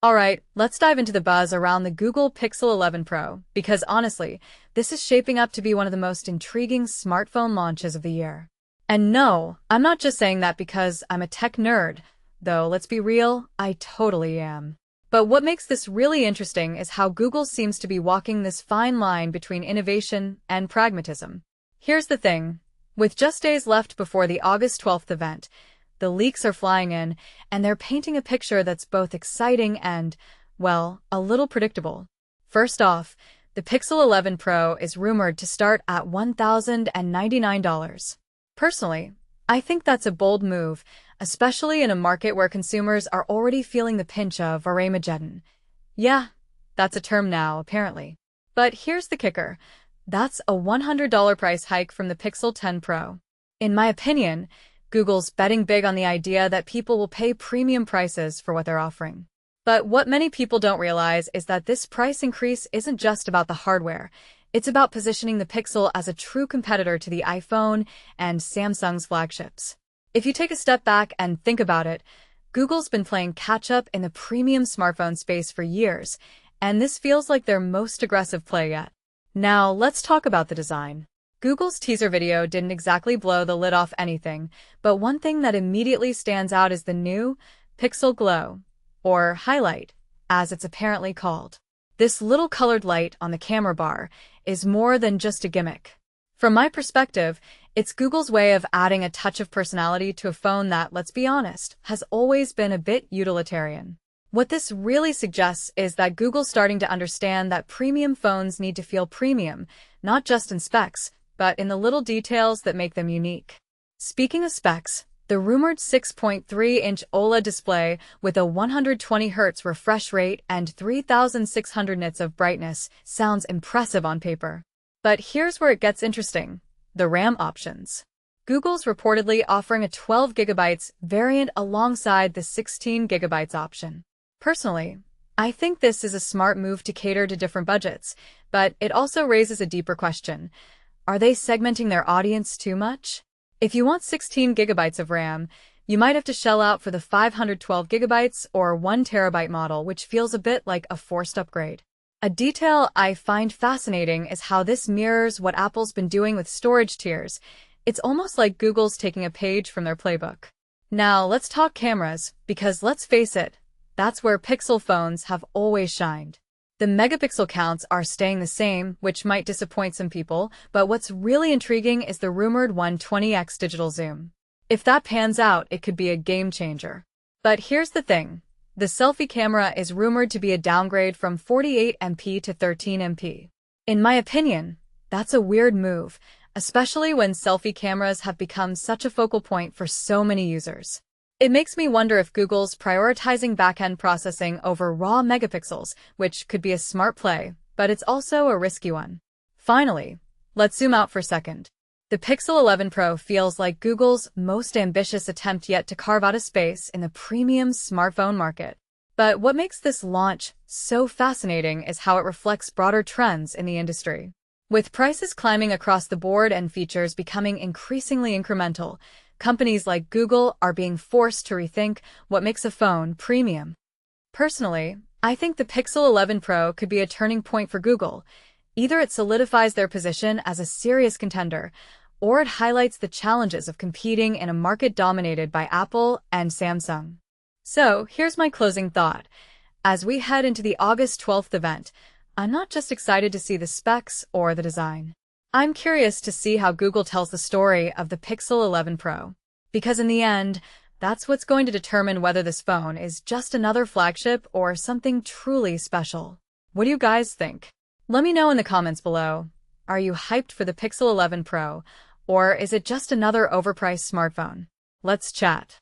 Alright, let's dive into the buzz around the Google Pixel 11 Pro, because honestly, this is shaping up to be one of the most intriguing smartphone launches of the year. And no, I'm not just saying that because I'm a tech nerd, though let's be real, I totally am. But what makes this really interesting is how Google seems to be walking this fine line between innovation and pragmatism. Here's the thing. With just days left before the August 12th event, the leaks are flying in, and they're painting a picture that's both exciting and, well, a little predictable. First off, the Pixel 11 Pro is rumored to start at $1,099. Personally, I think that's a bold move, especially in a market where consumers are already feeling the pinch of RAMageddon. Yeah, that's a term now, apparently. But here's the kicker. That's a $100 price hike from the Pixel 10 Pro. In my opinion, Google's betting big on the idea that people will pay premium prices for what they're offering. But what many people don't realize is that this price increase isn't just about the hardware. It's about positioning the Pixel as a true competitor to the iPhone and Samsung's flagships. If you take a step back and think about it, Google's been playing catch-up in the premium smartphone space for years, and this feels like their most aggressive play yet. Now, let's talk about the design. Google's teaser video didn't exactly blow the lid off anything, but one thing that immediately stands out is the new Pixel Glow, or highlight, as it's apparently called. This little colored light on the camera bar is more than just a gimmick. From my perspective, it's Google's way of adding a touch of personality to a phone that, let's be honest, has always been a bit utilitarian. What this really suggests is that Google's starting to understand that premium phones need to feel premium, not just in specs, but in the little details that make them unique. Speaking of specs, the rumored 6.3-inch OLED display with a 120Hz refresh rate and 3,600 nits of brightness sounds impressive on paper. But here's where it gets interesting. The RAM options. Google's reportedly offering a 12GB variant alongside the 16GB option. Personally, I think this is a smart move to cater to different budgets, but it also raises a deeper question. Are they segmenting their audience too much? If you want 16GB of RAM, you might have to shell out for the 512GB or 1TB model, which feels a bit like a forced upgrade. A detail I find fascinating is how this mirrors what Apple's been doing with storage tiers. It's almost like Google's taking a page from their playbook. Now, let's talk cameras, because let's face it, that's where Pixel phones have always shined. The megapixel counts are staying the same, which might disappoint some people, but what's really intriguing is the rumored 120x digital zoom. If that pans out, it could be a game changer. But here's the thing. The selfie camera is rumored to be a downgrade from 48MP to 13MP. In my opinion, that's a weird move, especially when selfie cameras have become such a focal point for so many users. It makes me wonder if Google's prioritizing back-end processing over raw megapixels, which could be a smart play, but it's also a risky one. Finally, let's zoom out for a second. The Pixel 11 Pro feels like Google's most ambitious attempt yet to carve out a space in the premium smartphone market. But what makes this launch so fascinating is how it reflects broader trends in the industry. With prices climbing across the board and features becoming increasingly incremental, companies like Google are being forced to rethink what makes a phone premium. Personally, I think the Pixel 11 Pro could be a turning point for Google. Either it solidifies their position as a serious contender, or it highlights the challenges of competing in a market dominated by Apple and Samsung. So, here's my closing thought. As we head into the August 12th event, I'm not just excited to see the specs or the design. I'm curious to see how Google tells the story of the Pixel 11 Pro. Because in the end, that's what's going to determine whether this phone is just another flagship or something truly special. What do you guys think? Let me know in the comments below. Are you hyped for the Pixel 11 Pro, or is it just another overpriced smartphone? Let's chat.